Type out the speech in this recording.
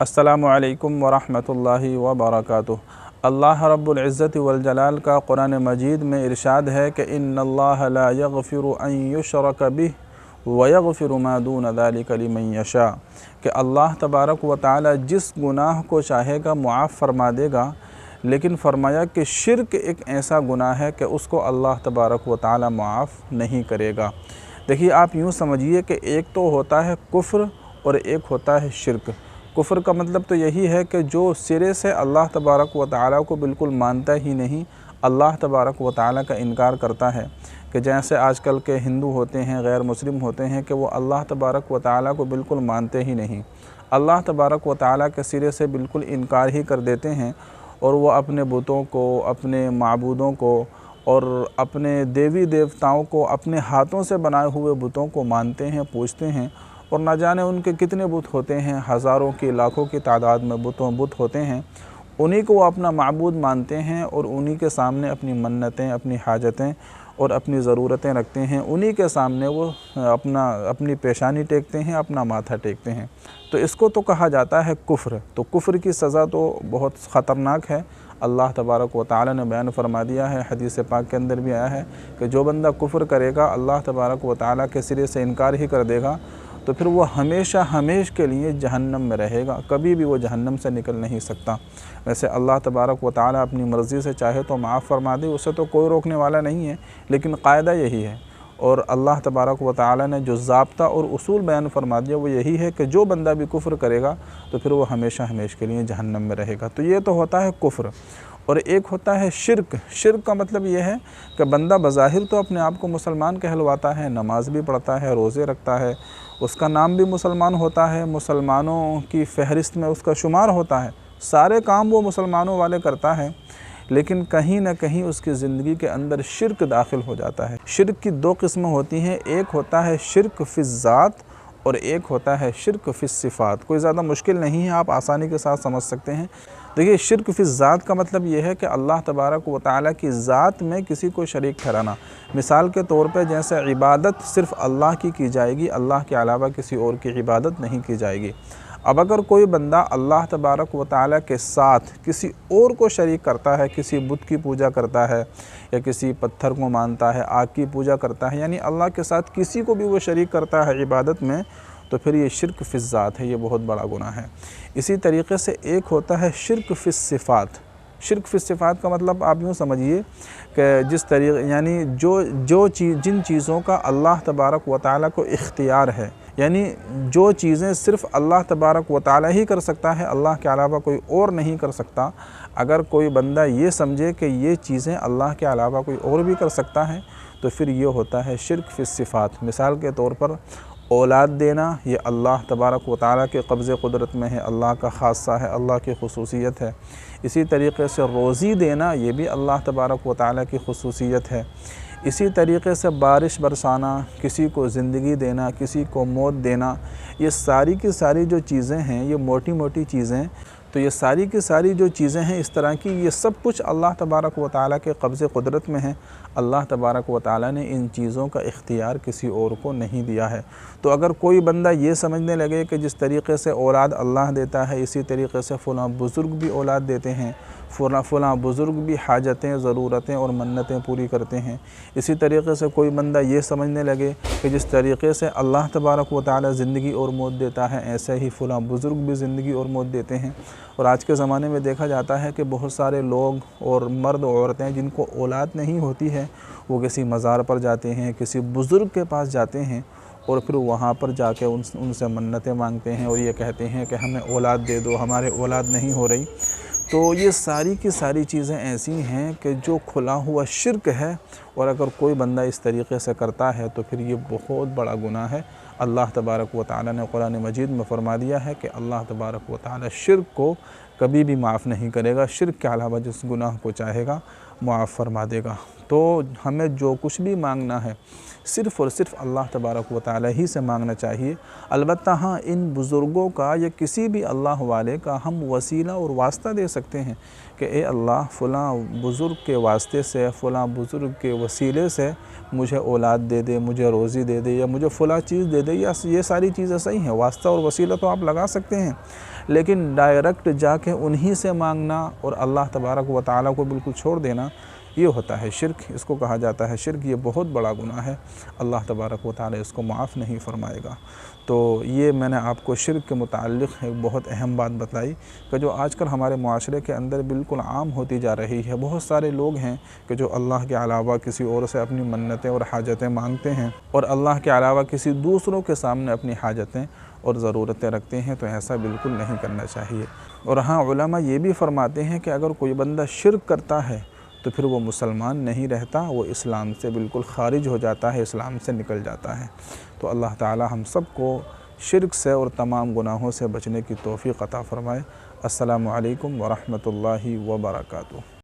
अस्सलामुअलैकुम वरहमतुल्लाहि वबरकातुहू। अल्लाह रब्बुल इज़्ज़ति वल जलाल का कुरान मजीद में इरशाद है कि इन्नल्लाह ला यग़फ़िरु अन युशरक बिही व यग़फ़िरु मा दून ज़ालिका लिमन यशा, कि अल्लाह तबारक व तआला जिस गुनाह को चाहेगा मुआफ़ फरमा देगा, लेकिन फरमाया कि शिर्क एक ऐसा गुनाह है कि उसको अल्लाह तबारक व तआला मुआफ़ नहीं करेगा। देखिए, आप यूँ समझिए कि एक तो होता है कुफ्र और एक होता है शिर्क। कुफ्र का मतलब तो यही है कि जो सिरे से अल्लाह तबारक व तआला को बिल्कुल मानता ही नहीं, अल्लाह तबारक व तआला का इनकार करता है। कि जैसे आजकल के हिंदू होते हैं, गैर मुस्लिम होते हैं, कि वो अल्लाह तबारक व तआला को बिल्कुल मानते ही नहीं, अल्लाह तबारक व तआला के सिरे से बिल्कुल इनकार ही कर देते हैं, और वो अपने बुतों को, अपने माबूदों को और अपने देवी देवताओं को, अपने हाथों से बनाए हुए बुतों को मानते हैं, पूजते हैं। और ना जाने उनके कितने बुत होते हैं, हज़ारों की, लाखों की तादाद में बुत होते हैं। उन्हीं को वो अपना माबूद मानते हैं और उन्हीं के सामने अपनी मन्नतें, अपनी हाजतें और अपनी ज़रूरतें रखते हैं। उन्हीं के सामने वो अपनी पेशानी टेकते हैं, अपना माथा टेकते हैं। तो इसको तो कहा जाता है कुफ्र। तो कुफ्र की सज़ा तो बहुत ख़तरनाक है। अल्लाह तबारक व तआला ने बयान फरमा दिया है, हदीस पाक के अंदर भी आया है कि जो बंदा कुफ्र करेगा, अल्लाह तबारक व तआला के सिरे से इनकार ही कर देगा, तो फिर वो हमेशा हमेश के लिए जहन्नम में रहेगा, कभी भी वो जहन्नम से निकल नहीं सकता। वैसे अल्लाह तबारक व तआला अपनी मर्ज़ी से चाहे तो माफ़ फरमा दे, उससे तो कोई रोकने वाला नहीं है, लेकिन कायदा यही है। और अल्लाह तबारक व तआला ने जो ज़ाब्ता और उसूल बयान फरमा दिया वो यही है कि जो बंदा भी कुफ्र करेगा तो फिर वो हमेशा हमेश के लिए जहन्नम में रहेगा। तो ये तो होता है कुफ्र। और एक होता है शिर्क। शिर्क का मतलब ये है कि बंदा बज़ाहिर तो अपने आप को मुसलमान कहलवाता है, नमाज भी पढ़ता है, रोज़े रखता है, उसका नाम भी मुसलमान होता है, मुसलमानों की फ़हरिस्त में उसका शुमार होता है, सारे काम वो मुसलमानों वाले करता है, लेकिन कहीं ना कहीं उसकी ज़िंदगी के अंदर शिर्क दाखिल हो जाता है। शिर्क की दो किस्में होती हैं, एक होता है शिर्क फ़िज़्ज़ात और एक होता है शिर्क फ़िस्सिफ़ात। कोई ज़्यादा मुश्किल नहीं है, आप आसानी के साथ समझ सकते हैं। देखिए, शिर्क फ़िज़्ज़ात का मतलब ये है कि अल्लाह तबारक व तआला की ज़ात में किसी को शरीक ठहराना। मिसाल के तौर पे जैसे इबादत सिर्फ़ अल्लाह की जाएगी, अल्लाह के अलावा किसी और की इबादत नहीं की जाएगी। अब अगर कोई बंदा अल्लाह तबारक व तआला के साथ किसी और को शरीक करता है, किसी बुत की पूजा करता है या किसी पत्थर को मानता है, आग की पूजा करता है, यानी अल्लाह के साथ किसी को भी वो शरीक करता है इबादत में, तो फिर ये शिर्क फ़िज़्ज़ात है, ये बहुत बड़ा गुनाह है। इसी तरीक़े से एक होता है शिर्क फ़िस्सिफ़ात। शिर्क फ़िस्सिफ़ात का मतलब आप यूँ समझिए कि जिस तरीक़े, यानी जिन चीज़ों का अल्लाह तबारक व तआला को इख्तियार है, यानी जो चीज़ें सिर्फ़ अल्लाह तबारक व तआला ही कर सकता है, अल्लाह के अलावा कोई और नहीं कर सकता। अगर कोई बंदा ये समझे कि ये चीज़ें अल्लाह के अलावा कोई और भी कर सकता है, तो फिर ये होता है शिर्क फ़िस्सिफ़ात। मिसाल के तौर पर औलाद देना, ये अल्लाह तबारक व तआला के कब्ज़े क़ुदरत में है, अल्लाह का ख़ासा है, अल्लाह की ख़ुसूसियत है। इसी तरीक़े से रोज़ी देना, ये भी अल्लाह तबारक व तआला की ख़ुसूसियत है। इसी तरीक़े से बारिश बरसाना, किसी को ज़िंदगी देना, किसी को मौत देना, ये सारी की सारी जो चीज़ें हैं, ये मोटी मोटी चीज़ें, तो ये सारी की सारी जो चीज़ें हैं इस तरह की, ये सब कुछ अल्लाह तबारक व तआला के कब्ज़े क़ुदरत में है। अल्लाह तबारक व तआला ने इन चीज़ों का इख्तियार किसी और को नहीं दिया है। तो अगर कोई बंदा ये समझने लगे कि जिस तरीक़े से औलाद अल्लाह देता है, इसी तरीक़े से फ़लाँ बुज़ुर्ग भी औलाद देते हैं, फ़लाँ बुज़ुर्ग भी हाजतें, ज़रूरतें और मन्नतें पूरी करते हैं, इसी तरीक़े से कोई बंदा ये समझने लगे कि जिस तरीक़े से अल्लाह तबारक व तआला ज़िंदगी और मौत देता है, ऐसे ही फ़लाँ बुज़ुर्ग भी ज़िंदगी और मौत देते हैं। और आज के ज़माने में देखा जाता है कि बहुत सारे लोग और मर्द औरतें जिनको औलाद नहीं होती है, वो किसी मज़ार पर जाते हैं, किसी बुज़ुर्ग के पास जाते हैं और फिर वहाँ पर जाके उनसे मन्नतें मांगते हैं और ये कहते हैं कि हमें औलाद दे दो, हमारे औलाद नहीं हो रही। तो ये सारी की सारी चीज़ें ऐसी हैं कि जो खुला हुआ शिर्क है, और अगर कोई बंदा इस तरीक़े से करता है तो फिर ये बहुत बड़ा गुनाह है। अल्लाह तबारक व तआला ने कुरान मजीद में फ़रमा दिया है कि अल्लाह तबारक व तआला शिर्क को कभी भी माफ़ नहीं करेगा, शिर्क के अलावा जिस गुनाह को चाहेगा मुआफ़ फरमा देगा। तो हमें जो कुछ भी मांगना है सिर्फ़ और सिर्फ अल्लाह तबारक व तआला ही से मांगना चाहिए। अलबत्ता हाँ, इन बुज़ुर्गों का या किसी भी अल्लाह वाले का हम वसीला और वास्ता दे सकते हैं कि ए अल्लाह फ़लाँ बुज़ुर्ग के वास्ते से, फ़लाँ बुज़ुर्ग के वसीले से मुझे औलाद दे दे, मुझे रोज़ी दे दे, या मुझे फ़लाँ चीज़ दे दे, या ये सारी चीज़ें सही हैं। वास्ता और वसीला तो आप लगा सकते हैं, लेकिन डायरेक्ट जाके उन्हीं से मांगना और अल्लाह तबारक व तआला को बिल्कुल छोड़ देना, ये होता है शिर्क। इसको कहा जाता है शिर्क। ये बहुत बड़ा गुनाह है, अल्लाह तबारक व तआला इसको माफ़ नहीं फ़रमाएगा। तो ये मैंने आपको शिर्क के मुताल्लिक़ एक बहुत अहम बात बताई कि जो आजकल हमारे मुआशरे के अंदर बिल्कुल आम होती जा रही है। बहुत सारे लोग हैं कि जो अल्लाह के अलावा किसी और से अपनी मन्नतें और हाजतें मांगते हैं और अल्लाह के अलावा किसी दूसरों के सामने अपनी हाजतें और ज़रूरतें रखते हैं। तो ऐसा बिल्कुल नहीं करना चाहिए। और हाँ, उलमा ये भी फ़रमाते हैं कि अगर कोई बंदा शिर्क करता है तो फिर वो मुसलमान नहीं रहता, वो इस्लाम से बिल्कुल ख़ारिज हो जाता है, इस्लाम से निकल जाता है। तो अल्लाह ताला हम सब को शिर्क से और तमाम गुनाहों से बचने की तौफ़ीक़ अता फ़रमाए। अस्सलामु अलैकुम व रहमतुल्लाहि व बरकातुहू।